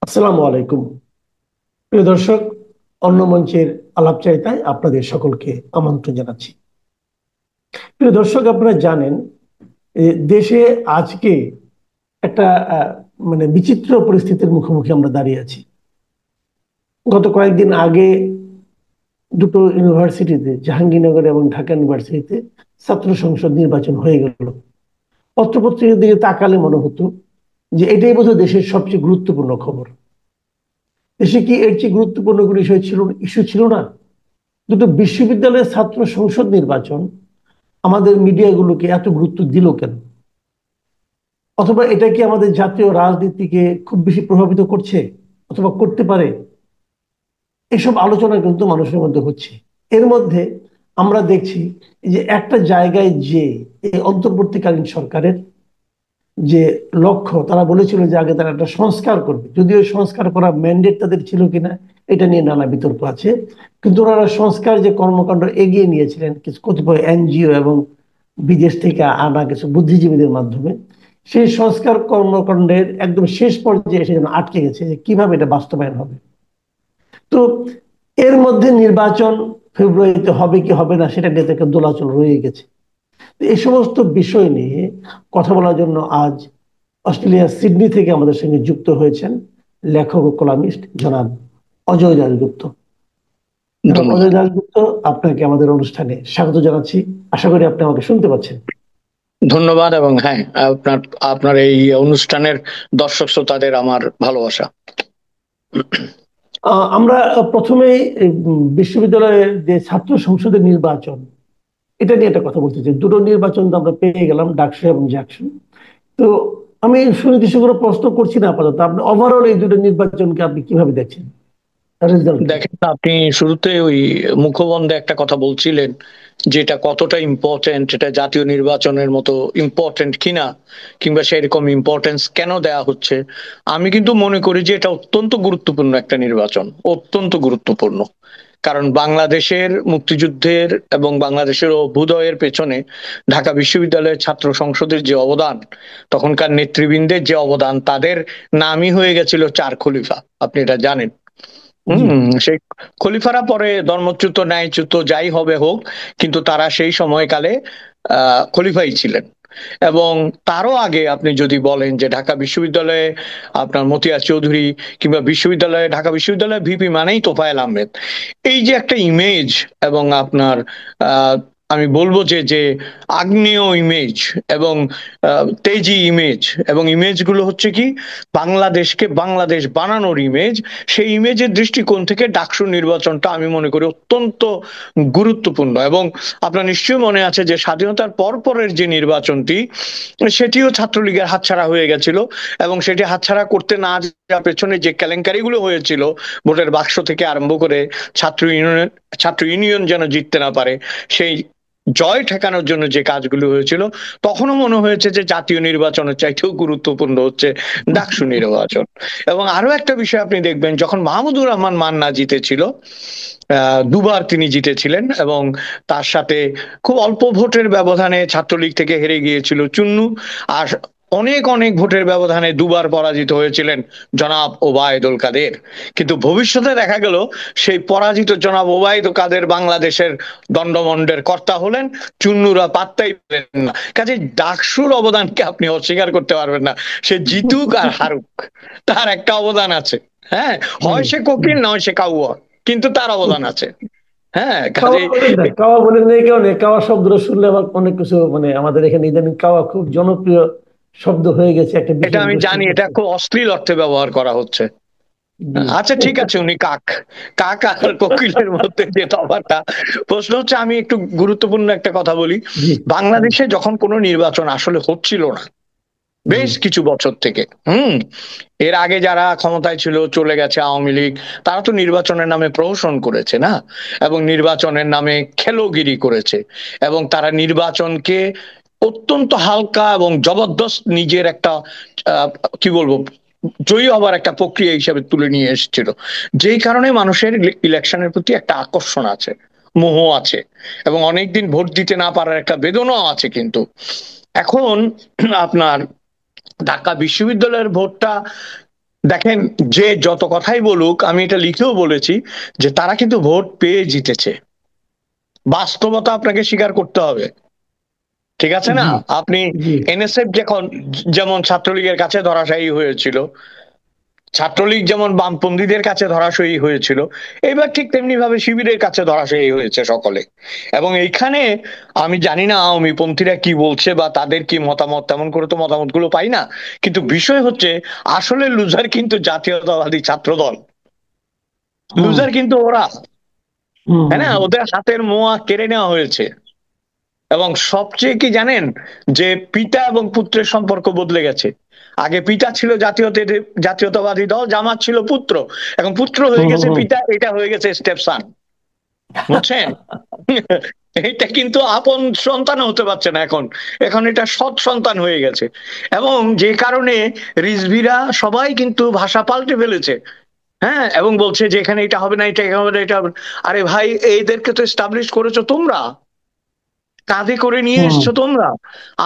আসসালামু আলাইকুম। প্রিয় দর্শক, অন্য মঞ্চের আলাপচারিতায় আপনাদের সকলকে আমন্ত্রণ জানাচ্ছি। প্রিয় দর্শক, আপনারা জানেন দেশে আজকে একটা বিচিত্র পরিস্থিতির মুখোমুখি আমরা দাঁড়িয়ে আছি। গত কয়েকদিন আগে দুটো ইউনিভার্সিটিতে, জাহাঙ্গীরনগর এবং ঢাকা ইউনিভার্সিটিতে ছাত্র সংসদ নির্বাচন হয়ে গেল। পত্রপত্রিকার দিকে তাকালে মনে হতো যে এটাই বোধহয় দেশের সবচেয়ে গুরুত্বপূর্ণ খবর। দেশে কি এর চেয়ে গুরুত্বপূর্ণ কোনো ইস্যু ছিল না? দুটো বিশ্ববিদ্যালয়ের ছাত্র সংসদ নির্বাচন আমাদের মিডিয়াগুলোকে এত গুরুত্ব দিল কেন? অথবা এটা কি আমাদের জাতীয় রাজনীতিকে খুব বেশি প্রভাবিত করছে অথবা করতে পারে? এসব আলোচনা কিন্তু মানুষের মধ্যে হচ্ছে। এর মধ্যে আমরা দেখছি যে একটা জায়গায় যে এই অন্তর্বর্তীকালীন সরকারের যে লক্ষ্য, তারা বলেছিল যে আগে তারা একটা সংস্কার করবে, যদিও সংস্কার করা ম্যান্ডেট তাদের ছিল কিনা এটা নিয়ে নানা বিতর্ক আছে। কিন্তু ওনারা সংস্কার যে কর্মকাণ্ড এগিয়ে নিয়েছিলেন কিছু কতিপয় এনজিও এবং বিদেশ থেকে আনা কিছু বুদ্ধিজীবীদের মাধ্যমে, সেই সংস্কার কর্মকাণ্ডের একদম শেষ পর্যায়ে এসে যেন আটকে গেছে যে কিভাবে এটা বাস্তবায়ন হবে। তো এর মধ্যে নির্বাচন ফেব্রুয়ারিতে হবে কি হবে না সেটা নিয়ে তো একটা দোলাচল রয়ে গেছে। এই সমস্ত বিষয় নিয়ে কথা বলার জন্য আজ অস্ট্রেলিয়ার সিডনি থেকে আমাদের সঙ্গে যুক্ত হয়েছেন লেখক ও কলামিস্ট জনাব অজয় দাশগুপ্ত। জনাব ধন্যবাদ। অজয় দাশগুপ্ত, আপনাকে আমাদের অনুষ্ঠানে স্বাগত জানাচ্ছি। আশা করি আপনি আমাকে শুনতে পাচ্ছেন। ধন্যবাদ এবং হ্যাঁ, আপনার আপনার এই অনুষ্ঠানের দর্শক শ্রোতাদের আমার ভালোবাসা। আমরা প্রথমেই বিশ্ববিদ্যালয়ের যে ছাত্র সংসদের নির্বাচন, এটা নিয়ে একটা কথা বলতে চাই। দুটো নির্বাচন তো আমরা পেয়ে গেলাম, ডাকসু এবং জাকসু। তো আমি সুনির্দিষ্ট করে প্রশ্ন করছি না আপাতত, আপনি ওভারঅল এই দুটো নির্বাচনকে আপনি কিভাবে দেখছেন, রেজাল্টকে? দেখেন, আপনি শুরুতে ওই মুখবন্ধে একটা কথা বলছিলেন যেটা কতটা ইম্পর্টেন্ট, এটা জাতীয় নির্বাচনের মতো ইম্পর্টেন্ট কিনা, কিংবা সেরকম ইম্পর্টেন্স কেন দেয়া হচ্ছে। আমি কিন্তু মনে করি যে এটা অত্যন্ত গুরুত্বপূর্ণ একটা নির্বাচন, অত্যন্ত গুরুত্বপূর্ণ। কারণ বাংলাদেশের মুক্তিযুদ্ধের এবং বাংলাদেশের অভ্যুদয়ের পেছনে ঢাকা বিশ্ববিদ্যালয়ের ছাত্র সংসদের যে অবদান, তখনকার নেতৃবৃন্দের যে অবদান, তাদের নামই হয়ে গেছিল চার খলিফা। আপনি এটা জানেন। জি। সেই খলিফারা পরে ধর্মচ্যুত ন্যায়চ্যুত যাই হবে হোক, কিন্তু তারা সেই সময়কালে খলিফাই ছিলেন। এবং তারও আগে আপনি যদি বলেন যে ঢাকা বিশ্ববিদ্যালয়ে আপনার মতিয়া চৌধুরী, কিংবা ঢাকা বিশ্ববিদ্যালয়ে ভিপি মানেই তোফায়েল আহমেদ, এই যে একটা ইমেজ, এবং আপনার আহ আমি বলবো যে যে আগ্নেয় ইমেজ এবং তেজি ইমেজ, এবং ইমেজগুলো হচ্ছে কি বাংলাদেশকে বাংলাদেশ বানানোর ইমেজ, সেই ইমেজের দৃষ্টিকোণ থেকে ডাকসু নির্বাচনটা আমি মনে করি অত্যন্ত গুরুত্বপূর্ণ। এবং আপনার নিশ্চয়ই মনে আছে যে স্বাধীনতার পরের যে নির্বাচনটি, সেটিও ছাত্রলীগের হাতছাড়া হয়ে গেছিল। এবং সেটি হাতছাড়া করতে না যাওয়ার পেছনে যে কেলেঙ্কারিগুলো হয়েছিল, ভোটের বাক্স থেকে আরম্ভ করে ছাত্র ইউনিয়ন যেন জিততে না পারে, সেই জয় ঠেকানোর জন্য যে কাজগুলো হয়েছিল, তখনও মনে হয়েছে যে জাতীয় নির্বাচনের চাইতেও গুরুত্বপূর্ণ হচ্ছে ডাকসু নির্বাচন। এবং আরো একটা বিষয় আপনি দেখবেন, যখন মাহমুদুর রহমান মান্না জিতেছিল, দুবার তিনি জিতেছিলেন, এবং তার সাথে খুব অল্প ভোটের ব্যবধানে ছাত্রলীগ থেকে হেরে গিয়েছিল চুন্নু। আর অনেক অনেক ভোটের ব্যবধানে দুবার পরাজিত হয়েছিলেন জনাব ওবায়দুল কাদের। কিন্তু ভবিষ্যতে দেখা গেল সেই পরাজিত জনাব ওবায়দুল কাদের বাংলাদেশের দণ্ডমণ্ডের কর্তা হলেন, চুন্নুরা পাত্তাই পেলেন না। কাজে ডাকসুর অবদানকে আপনি অস্বীকার করতে পারবেন না। সে জিতুক আর হারুক, তার একটা অবদান আছে। হ্যাঁ, হয় সে কোকিল, নয় সে কাউয়া, কিন্তু তার অবদান আছে। হ্যাঁ, কাওয়া কাজে বলেন না, কাওয়া বলেন না এই কারণে, কাওয়া শব্দটা শুনলে আমার অনেক কিছু আমাদের এখানে ইদানিং কাওয়া খুব জনপ্রিয় শব্দ হয়ে গেছে একটা এটা বিশেষ আমি গোষ্ঠীর জানি, এটা কাছে। খুব অশ্লীল অর্থে ব্যবহার করা হচ্ছে। জি। আচ্ছা, ঠিক আছে, উনি কাক। কাক আর কোকিলের মধ্যে যে তফাৎটা, প্রশ্ন হচ্ছে, আমি একটু গুরুত্বপূর্ণ একটা কথা বলি। জি। বাংলাদেশে যখন কোনো নির্বাচন আসলে হচ্ছিল না জি। বেশ কিছু বছর থেকে, এর আগে যারা ক্ষমতায় ছিল, চলে গেছে আওয়ামী লীগ, তারা তো নির্বাচনের নামে প্রহসন করেছে না, এবং নির্বাচনের নামে খেলোগিরি করেছে, এবং তারা নির্বাচনকে অত্যন্ত হালকা এবং জবরদস্ত নিজের একটা আহ, কি বলবো, জয়ী হবার একটা প্রক্রিয়া হিসেবে তুলে নিয়ে এসেছিল। যেই কারণে মানুষের ইলেকশনের প্রতি একটা আকর্ষণ আছে, মোহ আছে, এবং অনেকদিন ভোট দিতে না পারার একটা বেদনাও আছে। কিন্তু এখন আপনার ঢাকা বিশ্ববিদ্যালয়ের ভোটটা দেখেন, যে যত কথাই বলুক, আমি এটা লিখেও বলেছি যে তারা কিন্তু ভোট পেয়ে জিতেছে। বাস্তবতা আপনাকে স্বীকার করতে হবে, ঠিক আছে না? জি আপনি জি। এনএসএফ যখন, যেমন ছাত্রলীগের কাছে ধরাশায়ী হয়েছিল, ছাত্রলীগ যেমন বামপন্থীদের কাছে ধরাশায়ী হয়েছিল, এবার ঠিক তেমনি ভাবে শিবিরের কাছে ধরাশায়ী হয়েছে সকলে। এবং এইখানে আমি জানি না আওয়ামী পন্থীরা কি বলছে বা তাদের কি মতামত, তেমন করে তো মতামতগুলো পাই না। কিন্তু বিষয় হচ্ছে, আসলে লুজার কিন্তু জাতীয়তাবাদী ছাত্রদল, হুম লুজার কিন্তু ওরা, হুম তাই হুম না? হুম। ওদের হাতের মোয়া কেড়ে নেওয়া হয়েছে। এবং সবচেয়ে কি জানেন, যে পিতা এবং পুত্রের সম্পর্ক বদলে গেছে। আগে পিতা ছিল জাতীয়তাবাদী দল, জামাত ছিল পুত্র, এখন পুত্র হুম হয়ে হুম গেছে হুম। পিতা, এটা হয়ে গেছে স্টেপ সান, বুঝছেন? এটা কিন্তু আপন সন্তান হতে পারছে না এখন, এখন এটা সৎ সন্তান হয়ে গেছে। এবং যে কারণে রিজভিরা সবাই কিন্তু ভাষা পাল্টে ফেলেছে। হ্যাঁ, এবং বলছে যে এখানে এটা হবে না, এটা হবে না, এটা হবে না। আরে ভাই, এইদেরকে তো এস্টাবলিশ করেছো তোমরা, কাঁধে করে নিয়ে হুম। এসছো তোমরা।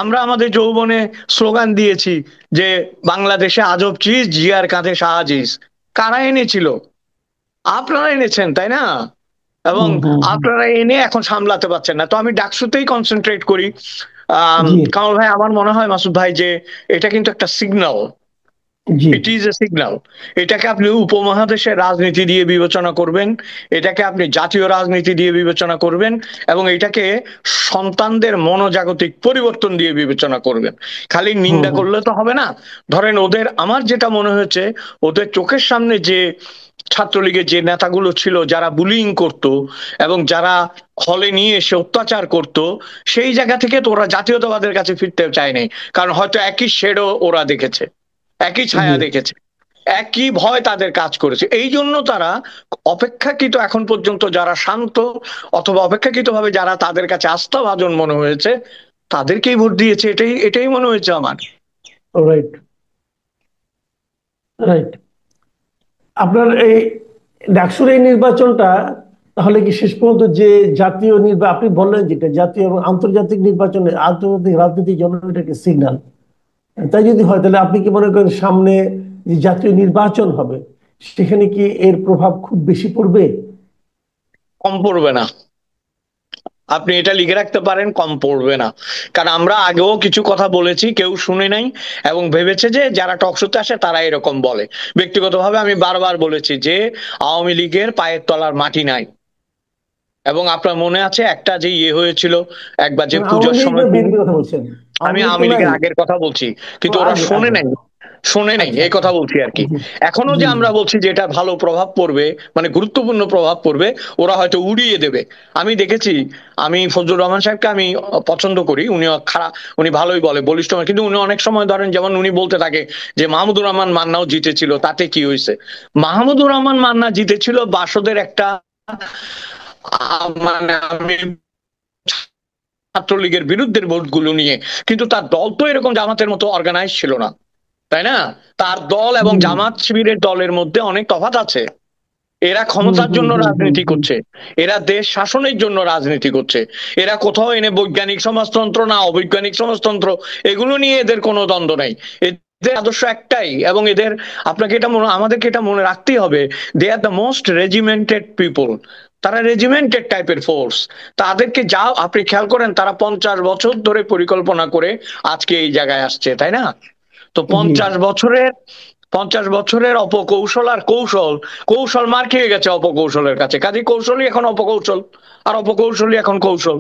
আমরা আমাদের যৌবনে স্লোগান দিয়েছি যে বাংলাদেশে আজব চিজ, জিয়ার কাঁধে সাহাজিজ। কারা এনেছিল? আপনারা এনেছেন, তাই না? এবং হুম হুম হুম। আপনারা এনে এখন সামলাতে পারছেন না। তো আমি ডাকসুতেই কনসেন্ট্রেট করি। জি কামাল ভাই, আমার মনে হয় মাসুদ ভাই, যে এটা কিন্তু একটা signal, G. It is a signal. এটাকে আপনি উপমহাদেশের রাজনীতি দিয়ে বিবেচনা করবেন, এটাকে আপনি জাতীয় রাজনীতি দিয়ে বিবেচনা করবেন, এবং এটাকে সন্তানদের মনোজাগতিক পরিবর্তন দিয়ে বিবেচনা করবেন। খালি হুম নিন্দা হুম করলে তো হবে না। ধরেন ওদের, আমার যেটা মনে হয়েছে, ওদের চোখের সামনে যে ছাত্রলীগের যে নেতাগুলো ছিল যারা বুলিং করত এবং যারা হলে নিয়ে এসে অত্যাচার করত, সেই জায়গা থেকে তো ওরা জাতীয়তাবাদের কাছে ফিরতে চায়নি। কারণ হয়তো একই শেডও ওরা দেখেছে, একই জি। ছায়া দেখেছে, একই ভয় তাদের কাজ করেছে। এই জন্য তারা অপেক্ষাকৃত এখন পর্যন্ত যারা শান্ত, অথবা অপেক্ষাকৃত ভাবে যারা তাদের কাছে আস্থাভাজন মনে হয়েছে, তাদেরকেই ভোট দিয়েছে। এটাই এটাই মনে হয়েছে আমার। Right right. আপনার এই ডাকসুর এই নির্বাচনটা তাহলে কি শেষ পর্যন্ত যে জাতীয় নির্বাচন আপনি বললেন, যেটা জাতীয় এবং আন্তর্জাতিক নির্বাচনে আন্তর্জাতিক রাজনীতির জন্য এটা একটি সিগন্যাল, তাই যদি হয় তাহলে আপনি কি মনে করেন সামনে যে জাতীয় নির্বাচন হবে সেখানে কি এর প্রভাব খুব বেশি পড়বে? কম পড়বে না, আপনি এটা লিখে রাখতে পারেন, কম পড়বে না। কারণ আমরা আগেও কিছু কথা বলেছি, কেউ শুনে নাই এবং ভেবেছে যে যারা টকশোতে আসে তারা এরকম বলে। ব্যক্তিগতভাবে আমি বারবার বলেছি যে আওয়ামী লীগের পায়ের তলার মাটি নাই। এবং আপনার মনে আছে একটা যে ইয়ে হয়েছিল একবার, যে মানে আওয়ামী পূজার লীগ না সময় বিএনপির কথা বলছেন? আমি আওয়ামী লীগ তো আওয়ামী নাই। লীগের আগের কথা বলছি, ও কিন্তু ওরা আগে শোনে আগে। নাই, শোনে নাই, আচ্ছা এই আচ্ছা। কথা বলছি আর কি। জি এখনো জি যে জি। আমরা বলছি যে এটা ভালো প্রভাব পড়বে, মানে গুরুত্বপূর্ণ প্রভাব পড়বে, ওরা হয়তো উড়িয়ে দেবে। আমি দেখেছি, আমি ফজলুর রহমান সাহেবকে আমি পছন্দ করি, উনি খারাপ, উনি ভালোই বলে, বলিষ্ঠ, কিন্তু উনি অনেক সময় ধরেন, যেমন উনি বলতে থাকে যে মাহমুদুর রহমান মান্নাও জিতেছিল, তাতে কি হয়েছে? মাহমুদুর রহমান মান্না জিতেছিল বাসদের একটা, মানে আমি ছাত্রলীগের বিরুদ্ধে ভোটগুলো নিয়ে, কিন্তু তার দল তো এরকম জামাতের মতো অর্গানাইজ ছিল না, তাই না? তার দল এবং হুম জামাত শিবিরের দলের মধ্যে অনেক তফাৎ আছে। এরা হুম ক্ষমতার হুম জন্য হুম হুম রাজনীতি হুম। করছে, এরা দেশ শাসনের জন্য রাজনীতি করছে। এরা কোথাও এনে বৈজ্ঞানিক সমাজতন্ত্র না অবৈজ্ঞানিক সমাজতন্ত্র, এগুলো নিয়ে এদের কোনো দ্বন্দ্ব নাই। এদের আদর্শ একটাই, এবং এদের, আপনাকে এটা মনে, আমাদেরকে এটা মনে রাখতেই হবে, they are the most regimented people. তারা রেজিমেন্টেড টাইপের ফোর্স। তাদেরকে যা আপনি খেয়াল করেন, তারা 50 বছর ধরে পরিকল্পনা করে আজকে এই জায়গায় আসছে, তাই না? তো জি। 50 বছরের অপকৌশল আর কৌশল, কৌশল মার খেয়ে গেছে অপকৌশলের কাছে, কাজে কৌশলই এখন অপকৌশল, আর অপকৌশলই এখন কৌশল।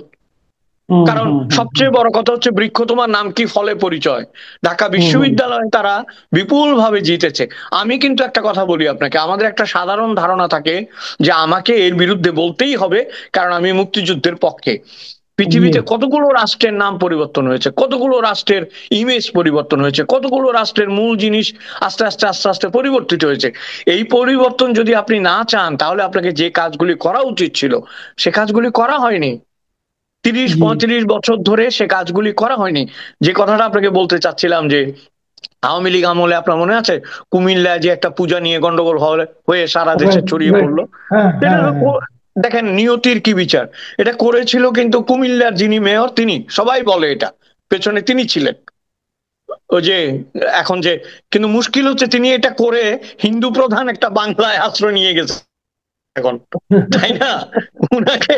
হুম কারণ হুম হুম হুম সবচেয়ে বড় কথা হচ্ছে, বৃক্ষ তোমার নাম কি, ফলে পরিচয়। ঢাকা হুম হুম। বিশ্ববিদ্যালয়ে তারা বিপুল ভাবে জিতেছে। আমি কিন্তু একটা কথা বলি আপনাকে, আমাদের একটা সাধারণ ধারণা থাকে যে আমাকে এর বিরুদ্ধে বলতেই হবে, কারণ আমি মুক্তিযুদ্ধের পক্ষে। জি পৃথিবীতে কতগুলো রাষ্ট্রের নাম পরিবর্তন হয়েছে, কতগুলো রাষ্ট্রের ইমেজ পরিবর্তন হয়েছে, কতগুলো রাষ্ট্রের মূল জিনিস আস্তে আস্তে আস্তে আস্তে পরিবর্তিত হয়েছে। এই পরিবর্তন যদি আপনি না চান, তাহলে আপনাকে যে কাজগুলি করা উচিত ছিল সে কাজগুলি করা হয়নি। 30-35 বছর ধরে সে কাজগুলি করা হয়নি। যে কথাটা আপনাকে বলতে চাচ্ছিলাম, যে আওয়ামী লীগ আমলে আপনার মনে আছে কুমিল্লায় যে একটা পূজা নিয়ে গন্ডগোল হয়ে সারা দেশে রাইট ছড়িয়ে রাইট। পড়লো? হ্যাঁ এটা হ্যাঁ তো হ্যাঁ। দেখেন নিয়তির কি বিচার। এটা করেছিল কিন্তু কুমিল্লার যিনি মেয়র, তিনি, সবাই বলে এটা পেছনে তিনি ছিলেন। ওই যে এখন যে, কিন্তু মুশকিল হচ্ছে তিনি এটা করে হিন্দু প্রধান একটা বাংলায় আশ্রয় নিয়ে গেছে এখন, তাই না? উনাকে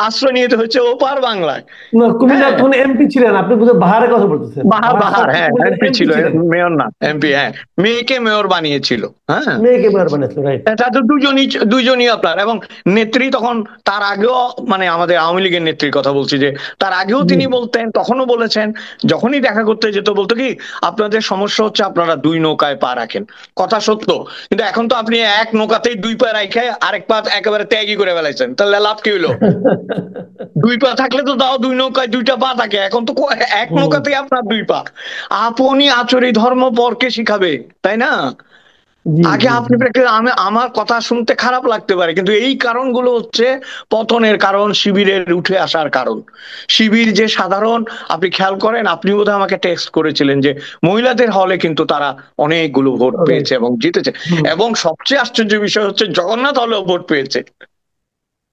আশ্রয় নিতে হচ্ছে ওপার বাংলায়। না, কুমিল্লার হ্যাঁ, তখন এমপি ছিলেন, আপনি বোধহয় বাহারের কথা বলতেছেন, বাহার বাহার বাহার সাহেব তো হ্যাঁ, কুমিল্লার এমপি এমপি ছিল, ছিলেন। মেয়র না এমপি, হ্যাঁ, মেয়েকে মেয়র বানিয়েছিল। হ্যাঁ, মেয়েকে মেয়র বানিয়েছিল, রাইট। এটা তো দুজনই, দুজনই আপনার, এবং নেত্রী তখন, তার আগেও, মানে আমাদের আওয়ামী লীগের নেত্রীর কথা বলছি, যে তার আগেও জি। তিনি বলতেন, তখনও বলেছেন, যখনই দেখা করতে যেত বলতো কি, আপনাদের সমস্যা হচ্ছে আপনারা দুই নৌকায় পা রাখেন। কথা সত্য, কিন্তু এখন তো আপনি এক নৌকাতেই দুই পা রাখে আরেক পা একেবারে ত্যাগই করে ফেলাইছেন, তাহলে লাভ কি হইলো? দুই পা থাকলে তো তাও দুই নৌকায় দুইটা পা থাকে, এখন তো এক হুম, নৌকাতেই আপনার দুই পা। আপনি আচরি ধর্ম পরকে শিখাবে, তাই না? জি আগে জি আপনি জি। আমি, আমার কথা শুনতে খারাপ লাগতে পারে, কিন্তু এই কারণগুলো হচ্ছে পতনের কারণ, শিবিরের উঠে আসার কারণ। শিবির যে সাধারণ, আপনি খেয়াল করেন, আপনি বোধহয় আমাকে টেক্সট করেছিলেন যে মহিলাদের হলে কিন্তু তারা অনেকগুলো ভোট রাইট। পেয়েছে এবং জিতেছে। হুম। এবং সবচেয়ে আশ্চর্য বিষয় হচ্ছে জগন্নাথ হলেও ভোট পেয়েছে।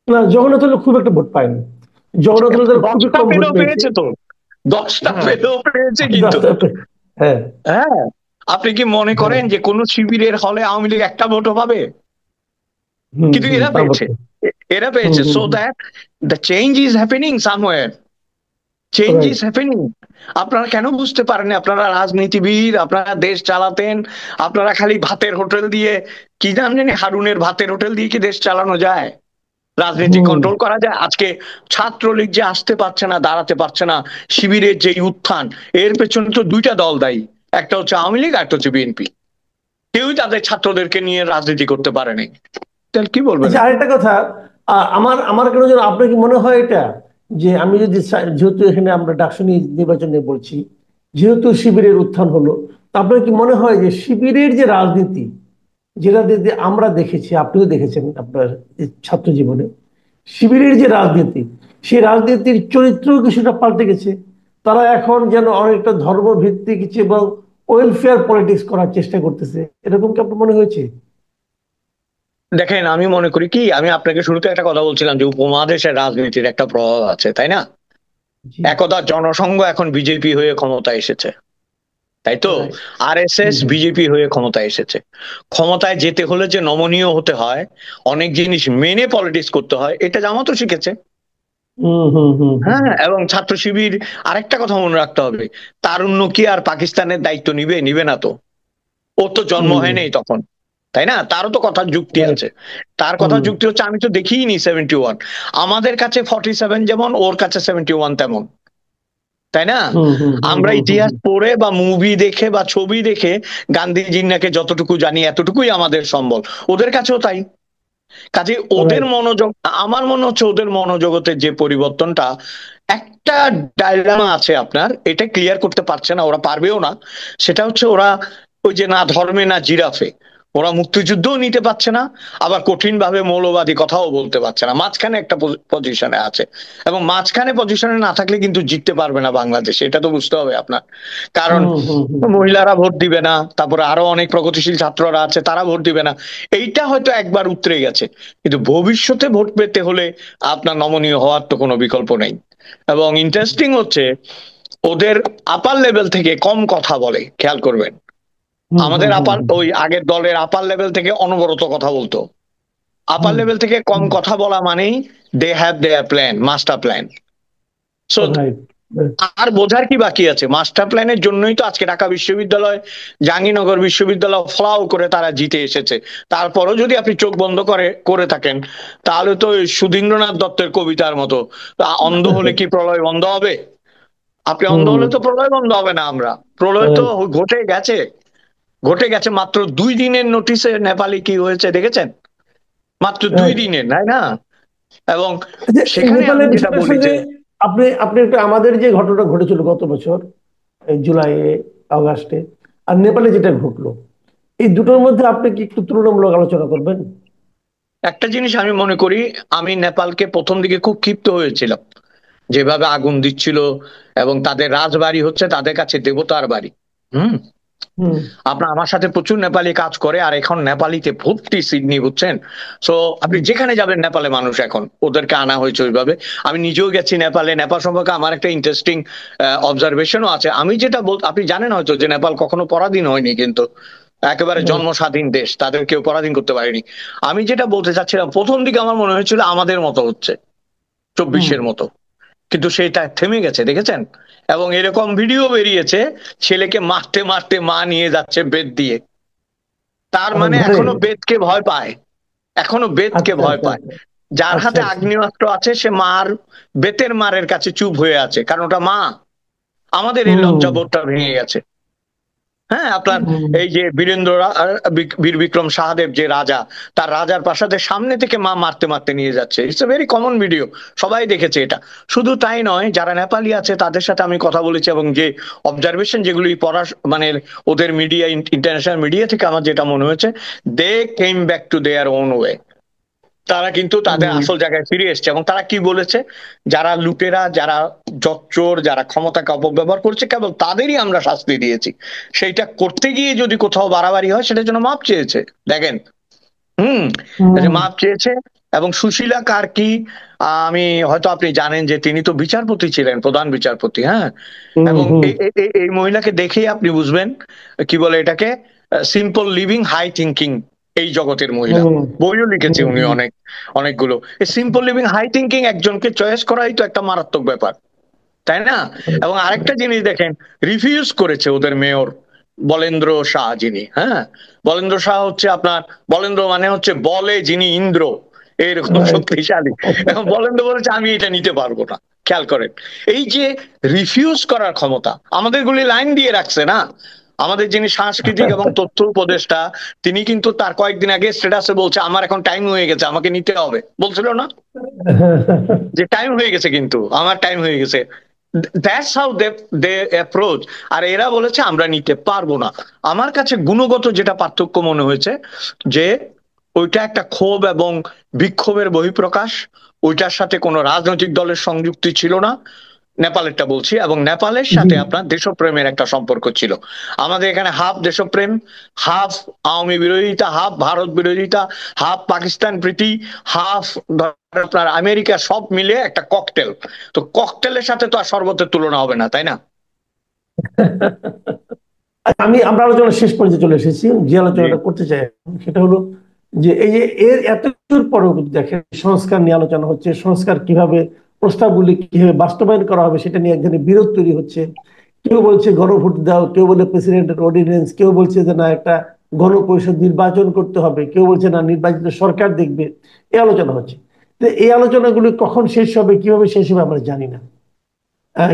না, জগন্নাথ হলে খুব একটা ভোট পায়নি, জগন্নাথ হলে তারা খুবই 10টা কম ভোট পেলেও পেয়েছে। পেয়েছে তো, 10টা হ্যাঁ, পেলেও পেয়েছে কিন্তু। 10টা হ্যাঁ। হ্যাঁ, আপনি কি মনে হ্যাঁ। করেন যে কোন শিবিরের হলে আওয়ামী লীগ একটা ভোটও পাবে? হুম কিন্তু হুম, এরা তা পেয়েছে, বটে। এরা হুম পেয়েছে, hmm so hmm. That the change is happening somewhere, change right. Is happening. আপনারা কেন বুঝতে পারেন? আপনারা রাজনীতিবিদ, আপনারা দেশ চালাতেন, আপনারা খালি ভাতের হোটেল দিয়ে, কি নাম জানি, হারুনের ভাতের হোটেল দিয়ে কি দেশ চালানো যায়? রাজনীতি হুম। কন্ট্রোল করা যায়? আজকে ছাত্রলীগ যে আসতে পারছে না, দাঁড়াতে পারছে না, শিবিরের যে উত্থান, এর পেছনে তো দুইটা দল দায়ী, একটা হচ্ছে আওয়ামী লীগ, একটা হচ্ছে বিএনপি। কেউই তাদের ছাত্রদেরকে নিয়ে রাজনীতি করতে পারেনি। তাহলে কি বলবেন আচ্ছা, আপনি? আরেকটা কথা, আমার আমার কেন যেন, আপনার কি মনে হয় এটা, যে আমি যদি যেহেতু এখানে আমরা ডাকসুনি নির্বাচন নিয়ে বলছি, যেহেতু শিবিরের উত্থান হলো, তা আপনার কি মনে হয় যে শিবিরের যে রাজনীতি, যেটা আমরা দেখেছি, আপনিও দেখেছেন আপনার এই ছাত্র জীবনে, শিবিরের যে রাজনীতি, সেই রাজনীতির চরিত্র কিছুটা পাল্টে গেছে? তারা এখন যেন অনেকটা ধর্মভিত্তিক কিছু এবং ওয়েলফেয়ার পলিটিক্স করার চেষ্টা করতেছে, এরকম কি আপনার মনে হয়েছে? দেখেন, আমি মনে করি কি, আমি আপনাকে শুরুতে একটা কথা বলছিলাম যে উপমহাদেশের রাজনীতির একটা প্রভাব আছে, তাই না? জি। একদা জনসংঘ এখন বিজেপি হয়ে ক্ষমতায় এসেছে, তাই তো? রাইট। আরএসএস হুম হুম বিজেপি হয়ে ক্ষমতায় এসেছে। ক্ষমতায় যেতে হলে যে নমনীয় হতে হয়, অনেক জিনিস মেনে পলিটিক্স করতে হয়, এটা জামাতও শিখেছে। হুম হুম হুম হুম। হ্যাঁ, এবং ছাত্র শিবির, আরেকটা কথা মনে রাখতে হবে, তারুণ্য কি আর পাকিস্তানের দায়িত্ব নিবে? নিবে না তো। ও তো জন্ম হুম। হয়নি তখন, তাই না? তারও তো কথার যুক্তি রাইট। আছে। তার হুম কথার যুক্তি হচ্ছে, আমি তো দেখিনি 71, আমাদের কাছে 47 যেমন, ওর কাছে 71 তেমন, তাই না? হুম হুম হুম আমরা হুম হুম ইতিহাস হুম। পড়ে বা মুভি দেখে বা ছবি দেখে গান্ধীজির নাকি যতটুকু জানি এতটুকুই আমাদের সম্বল, ওদের কাছেও তাই। কাজে ওদের রাইট। মনোযোগ, আমার মনে হচ্ছে ওদের মনোজগতের যে পরিবর্তনটা, একটা ডায়লামা আছে আপনার, এটা ক্লিয়ার করতে পারছে না, ওরা পারবেও না। সেটা হচ্ছে ওরা ওই যে, না ধর্মে না জিরাফে, ওরা মুক্তিযুদ্ধও নিতে পারছে না, আবার কঠিন ভাবে মৌলবাদী কথাও বলতে পারছে না, মাঝখানে একটা পজিশনে আছে। এবং মাঝখানে পজিশনে না থাকলে কিন্তু জিততে পারবে না বাংলাদেশ, এটা তো বুঝতে হবে আপনার। কারণ হুম হুম হুম হুম। মহিলারা ভোট দিবে না, তারপরে আরো অনেক প্রগতিশীল ছাত্ররা আছে, তারা ভোট দিবে না। এইটা হয়তো একবার উতরে গেছে, কিন্তু ভবিষ্যতে ভোট পেতে হলে আপনার নমনীয় হওয়ার তো কোনো বিকল্প নেই। এবং ইন্টারেস্টিং হচ্ছে, ওদের আপার লেভেল থেকে কম কথা বলে, খেয়াল করবেন। হুম হুম আমাদের হুম আপার, হুম। ওই আগের দলের আপার লেভেল থেকে অনবরত কথা বলতো, আপার হুম লেভেল থেকে কম হুম। কথা বলা মানেই they have their plan, master plan. So right. আর বোঝার কি বাকি আছে? মাস্টার প্ল্যানের জন্যই তো আজকে ঢাকা বিশ্ববিদ্যালয়, জাহাঙ্গীরনগর বিশ্ববিদ্যালয় ফ্লাও করে তারা জিতে এসেছে। তারপরও যদি আপনি চোখ বন্ধ করে করে থাকেন, তাহলে তো ওই সুধীন্দ্রনাথ দত্তের কবিতার মতো, অন্ধ হলে কি প্রলয় বন্ধ হবে? আপনি অন্ধ হুম। হলে তো প্রলয় বন্ধ হবে না। আমরা, প্রলয় তো রাইট। ঘটে গেছে, ঘটে গেছে। মাত্র 2 দিনের নোটিশে নেপালে কি হয়েছে দেখেছেন? মাত্র দুই রাইট। দিনের, তাই না? এবং আচ্ছা, এই সেখানে আমি নেপালের যেটা বিষয়টার বলি সঙ্গে যে, আপনি আপনি একটা, আমাদের যে ঘটনা ঘটেছিল গত বছর এই জুলাইয়ে, আগস্টে, আর নেপালে যেটা ঘটলো, এই দুটোর মধ্যে আপনি কি একটু তুলনামূলক আলোচনা করবেন? একটা জিনিস আমি মনে করি, আমি নেপালকে প্রথম দিকে খুব ক্ষিপ্ত হয়েছিলাম, যেভাবে আগুন দিচ্ছিল, এবং তাদের রাজবাড়ি হচ্ছে তাদের কাছে দেবতার বাড়ি। হুম, হুম আপনার আমার সাথে প্রচুর নেপালি কাজ করে, আর এখন নেপালিতে ভর্তি সিডনি, বুঝছেন? সো আপনি হুম যেখানে যাবেন নেপালে মানুষ, এখন ওদেরকে আনা হয়েছে ওইভাবে। আমি নিজেও গেছি নেপালে। নেপাল সম্পর্কে আমার একটা ইন্টারেস্টিং অবজারভেশনও আছে। আমি যেটা আপনি জানেন হয়তো যে নেপাল কখনো পরাধীন হয়নি, কিন্তু একেবারে হুম জন্ম স্বাধীন দেশ, তাদের কেউ পরাধীন করতে পারেনি। আমি যেটা বলতে চাচ্ছিলাম, প্রথম দিকে আমার মনে হয়েছিল আমাদের মতো হচ্ছে, হুম। 24-এর মতো, কিন্তু সেটা থেমে গেছে, দেখেছেন? এবং এরকম ভিডিও বেরিয়েছে, ছেলেকে মারতে মারতে মা নিয়ে যাচ্ছে বেত দিয়ে। তার মানে ধরে। এখনো বেদকে ভয় পায়, এখনো বেদকে আচ্ছা ভয় আচ্ছা পায়। আচ্ছা যার আচ্ছা হাতে আচ্ছা। আগ্নেয়াস্ত্র আছে সে মার, বেতের মারের কাছে চুপ হয়ে আছে, কারণ ওটা মা। আমাদের এই হুম লজ্জাবোধটা ভেঙে গেছে। হ্যাঁ, আপনার হুম এই যে বীর বিক্রম সাহাদেব যে রাজা, তার রাজার প্রাসাদের সামনে থেকে মা মারতে মারতে নিয়ে যাচ্ছে। It's a very common video, সবাই দেখেছে এটা। শুধু তাই নয়, যারা নেপালি আছে তাদের সাথে আমি কথা বলেছি, এবং যে অবজারভেশন যেগুলি পড়া, মানে ওদের মিডিয়া, ইন্টারন্যাশনাল মিডিয়া থেকে আমার যেটা মনে হয়েছে, they came back to their own way. তারা কিন্তু তাদের হুম আসল জায়গায় ফিরে এসছে। এবং তারা কি বলেছে, যারা লুটেরা, যারা জচ্চোর, যারা ক্ষমতাকে অপব্যবহার করছে, কেবল তাদেরই আমরা শাস্তি দিয়েছি। সেইটা করতে গিয়ে যদি কোথাও বাড়াবাড়ি হয়, সেটার জন্য মাপ চেয়েছে। দেখেন, হুম, এই যে হুম মাপ চেয়েছে। এবং সুশীলা কার্কি, আমি হয়তো আপনি জানেন যে তিনি তো বিচারপতি ছিলেন, প্রধান বিচারপতি, হ্যাঁ। হুম এবং হুম এই মহিলাকে দেখেই আপনি বুঝবেন, কি বলে এটাকে, সিম্পল লিভিং হাই থিঙ্কিং, এই জগতের মহিলা। হুম বইও লিখেছে হুম উনি হুম। অনেকগুলো। এই সিম্পল লিভিং হাই থিঙ্কিং একজনকে চয়েস করাই তো একটা মারাত্মক ব্যাপার, তাই না? এবং আরেকটা জিনিস দেখেন, রিফিউজ করেছে ওদের মেয়র বলেন্দ্র শাহ, যিনি, হ্যাঁ, বলেন্দ্র শাহ হচ্ছে আপনার, বলেন্দ্র মানে হচ্ছে বলে যিনি ইন্দ্র, এরকম রাইট। শক্তিশালী। এখন বলেন্দ্র বলেছে আমি এটা নিতে পারবো না। খেয়াল করেন, এই যে রিফিউজ করার ক্ষমতা, আমাদের গুলি লাইন দিয়ে রাখছে না। আমাদের যিনি সাংস্কৃতিক এবং তথ্য উপদেষ্টা, তিনি কিন্তু তার কয়েকদিন আগে স্ট্যাটাসে বলছে আমার এখন টাইম হয়ে গেছে, আমাকে নিতে হবে, বলছিল না যে টাইম হয়ে গেছে, কিন্তু আমার টাইম হয়ে গেছে। That's how they approach. আর এরা বলেছে আমরা নিতে পারবো না। আমার কাছে গুণগত যেটা পার্থক্য মনে হয়েছে, যে ওইটা একটা ক্ষোভ এবং বিক্ষোভের বহিঃপ্রকাশ, ওইটার সাথে কোনো রাজনৈতিক দলের সংযুক্তি ছিল না, নেপালেরটা বলছি। এবং নেপালের জি। সাথে আপনার দেশপ্রেমের একটা সম্পর্ক ছিল। আমাদের এখানে হাফ দেশপ্রেম, হাফ আওয়ামী বিরোধিতা, হাফ ভারত বিরোধিতা, হাফ পাকিস্তান প্রীতি, হাফ আপনার আমেরিকা, সব মিলে একটা ককটেল। তো ককটেলের সাথে তো আর শরবতের তুলনা হবে না, তাই না? আমরা আলোচনা শেষ পর্যায়ে চলে এসেছি। যে জি। আলোচনাটা করতে চাই সেটা হলো যে এই যে এর এতদূর পরেও কিন্তু দেখেন সংস্কার নিয়ে আলোচনা হচ্ছে, সংস্কার কিভাবে, প্রস্তাবগুলি কিভাবে বাস্তবায়ন করা হবে সেটা নিয়ে এক ধরনের বিরোধ তৈরি হচ্ছে। কেউ বলছে গণভোট দাও, কেউ বলে প্রেসিডেন্টের অর্ডিন্যান্স, কেউ বলছে যে না একটা গণপরিষদ নির্বাচন করতে হবে, কেউ বলছে না নির্বাচিত সরকার দেখবে। এই আলোচনা হচ্ছে। তো এই আলোচনাগুলি কখন শেষ হবে, কিভাবে শেষ হবে আমরা জানি না।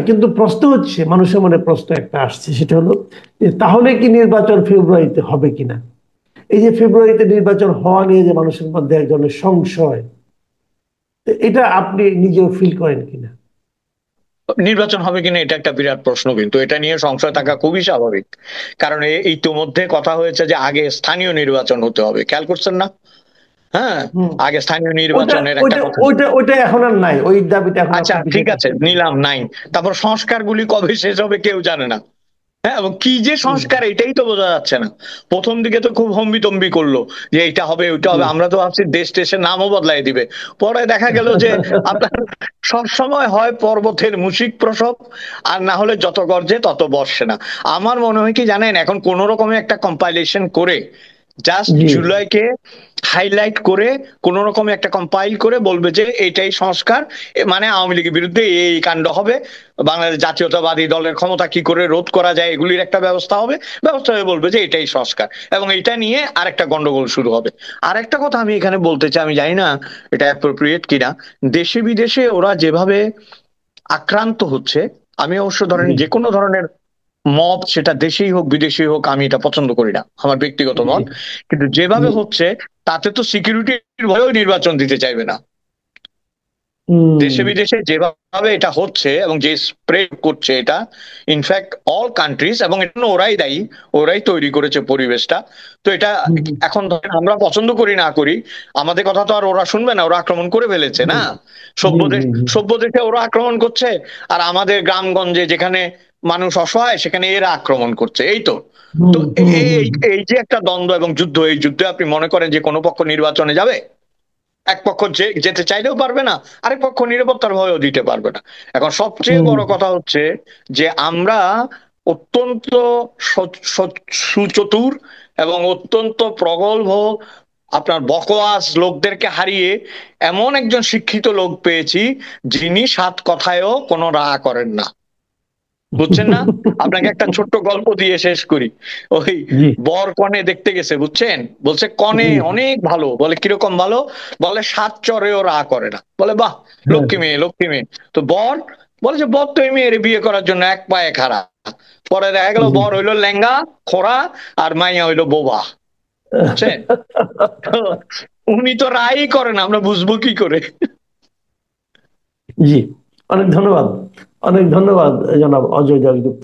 কিন্তু প্রশ্ন হচ্ছে, মানুষের মনে প্রশ্ন একটা আসছে, সেটা হলো যে তাহলে কি নির্বাচন ফেব্রুয়ারিতে হবে কিনা। এই যে ফেব্রুয়ারিতে নির্বাচন হওয়া নিয়ে যে মানুষের মধ্যে এক ধরনের সংশয়, তো এটা আপনি নিজেও ফিল করেন কিনা? নির্বাচন হবে কিনা এটা একটা বিরাট প্রশ্ন, কিন্তু এটা নিয়ে সংশয় থাকা খুবই স্বাভাবিক। কারণ ইতিমধ্যে কথা হয়েছে যে আগে স্থানীয় নির্বাচন হতে হবে, খেয়াল করছেন না? হ্যাঁ, হুম। আগে স্থানীয় ওইটা নির্বাচনের একটা ওইটা কথা। ওইটা ওইটা এখন আর নাই, ওই দাবিটা এখন আচ্ছা আপনার ঠিক বিষয়টা আছে, নিলাম নাই। তারপর সংস্কারগুলি কবে শেষ হবে কেউ জানে না। হ্যাঁ, এবং কি যে হুম, সংস্কার এটাই তো বোঝা যাচ্ছে না। প্রথম দিকে তো খুব হম্বিতম্বি করলো যে এটা হবে ওইটা হবে, হুম। আমরা তো ভাবছি দেশ টেশের নামও বদলাই দিবে। পরে দেখা গেল যে আপনার সব সময় হয় পর্বতের মুশিক প্রসব, আর না হলে যত গর্জে তত বর্ষে না। আমার মনে হয় কি জানেন, এখন কোন রকমে একটা কম্পাইলেশন করে, জাস্ট জি। জুলাইকে হাইলাইট করে, কোন রকমে একটা কম্পাইল করে বলবে যে এটাই সংস্কার, মানে আওয়ামী লীগের বিরুদ্ধে এই কাণ্ড হবে, বাংলাদেশ জাতীয়তাবাদী দলের ক্ষমতা কি করে রোধ করা যায় এগুলির একটা ব্যবস্থা হবে, ব্যবস্থা হয়ে বলবে যে এটাই সংস্কার, এবং এটা নিয়ে আরেকটা গন্ডগোল শুরু হবে। আরেকটা কথা আমি এখানে বলতে চাই, আমি জানি না এটা অ্যাপ্রোপ্রিয়েট কিনা, দেশে বিদেশে ওরা যেভাবে আক্রান্ত হচ্ছে, আমি অবশ্য ধরেন জি যে কোনো ধরনের মব, সেটা দেশেই হোক বিদেশেই হোক, আমি এটা পছন্দ করি না, আমার ব্যক্তিগত জি মত। কিন্তু যেভাবে জি। হচ্ছে, তাতে তো সিকিউরিটির ভয়েও নির্বাচন দিতে চাইবে না। হুম দেশে বিদেশে যেভাবে এটা হচ্ছে এবং যে স্প্রেড করছে এটা, ইনফ্যাক্ট অল কান্ট্রিজ, এবং এটা ওরাই দায়ী, ওরাই তৈরি করেছে পরিবেশটা। তো এটা হুম এখন ধরেন আমরা পছন্দ করি না করি, আমাদের কথা তো আর ওরা শুনবে না, ওরা আক্রমণ করে ফেলেছে হুম। না। জি সভ্য দেশ, জি জি। সভ্য দেশে ওরা আক্রমণ করছে, আর আমাদের গ্রামগঞ্জে যেখানে মানুষ অসহায়, সেখানে এরা আক্রমণ করছে, এই তো। তো হুম হুম হুম এই এই যে একটা দ্বন্দ্ব এবং যুদ্ধ, এই যুদ্ধে আপনি মনে করেন যে কোনো পক্ষ নির্বাচনে যাবে? এক পক্ষ যেতে চাইলেও পারবে না, আরেক পক্ষ নিরাপত্তার ভয়ও দিতে পারবে না। এখন সবচেয়ে হুম বড় কথা হচ্ছে যে আমরা অত্যন্ত সুচতুর এবং অত্যন্ত প্রগল্ভ, আপনার বকওয়াস লোকদেরকে হারিয়ে এমন একজন শিক্ষিত লোক পেয়েছি, যিনি সাত কথায়ও কোনো রা করেন না। বুঝছেন না? আপনাকে একটা ছোট্ট গল্প দিয়ে শেষ করি। ওই জি বর কনে দেখতে গেছে, বুঝছেন? বলছে কনে জি অনেক ভালো। বলে কিরকম ভালো? বলে সাত চড়েও রা করে না। বলে বাহ, হ্যাঁ লক্ষ্মী মেয়ে, লক্ষ্মী মেয়ে। তো বর বলে যে বর তো এই মেয়ের বিয়ে করার জন্য এক পায়ে খাড়া। পরে দেখা গেল জি বর হইলো ল্যাংড়া, খোড়া, আর মাইয়া হইলো বোবা। বুঝছেন? তো উনি তো রাই করে না, আমরা বুঝবো কি করে? জি, অনেক ধন্যবাদ, অনেক ধন্যবাদ জনাব অজয় দাশগুপ্ত।